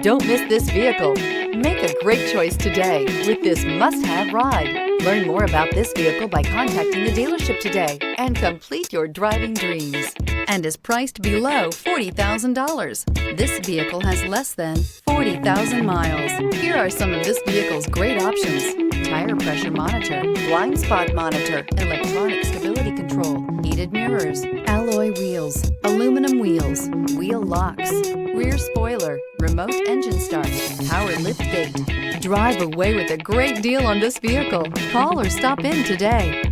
Don't miss this vehicle. Make a great choice today with this must-have ride. Learn more about this vehicle by contacting the dealership today and complete your driving dreams. And is priced below $40,000. This vehicle has less than 40,000 miles. Here are some of this vehicle's great options: tire pressure monitor, blind spot monitor, electronic stability control, heated mirrors, alloy wheels, aluminum wheels, wheel locks, rear spoiler, remote engine start, power lift gate. Drive away with a great deal on this vehicle. Call or stop in today.